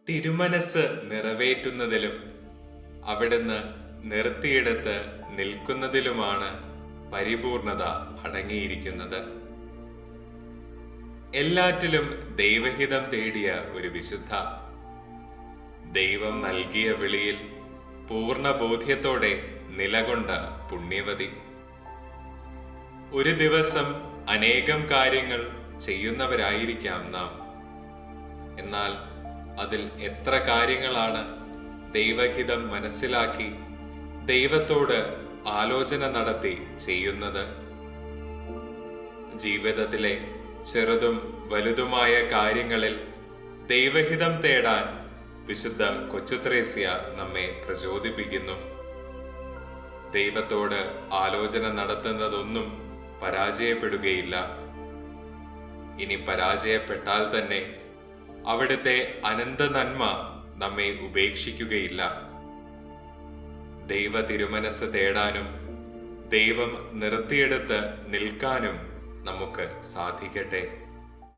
തിരുമനസ് നിറവേറ്റുന്നതിലും അവിടുന്ന് നിർത്തിയിടത്ത് നിൽക്കുന്നതിലുമാണ് പരിപൂർണത അടങ്ങിയിരിക്കുന്നത്. എല്ലാറ്റിലും ദൈവഹിതം തേടിയ ഒരു വിശുദ്ധ, ദൈവം നൽകിയ വിളിയിൽ പൂർണ്ണ ബോധ്യത്തോടെ നിലകൊണ്ട പുണ്യവതി. ഒരു ദിവസം അനേകം കാര്യങ്ങൾ ചെയ്യുന്നവരായിരിക്കാം നാം. എന്നാൽ അതിൽ എത്ര കാര്യങ്ങളാണ് ദൈവഹിതം മനസ്സിലാക്കി ദൈവത്തോട് ആലോചന നടത്തി ചെയ്യുന്നത്? ജീവിതത്തിലെ ചെറുതും വലുതുമായ കാര്യങ്ങളിൽ ദൈവഹിതം തേടാൻ വിശുദ്ധ കൊച്ചുത്രേസ്യ നമ്മെ പ്രചോദിപ്പിക്കുന്നു. ദൈവത്തോട് ആലോചന നടത്തുന്നതൊന്നും പരാജയപ്പെടുകയില്ല. ഇനി പരാജയപ്പെട്ടാൽ തന്നെ അവിടുത്തെ അനന്ത നന്മ നമ്മെ ഉപേക്ഷിക്കുകയില്ല. ദൈവ തിരുമനസ് തേടാനും ദൈവം നിർത്തിയെടുത്ത് നിൽക്കാനും നമുക്ക് സാധിക്കട്ടെ.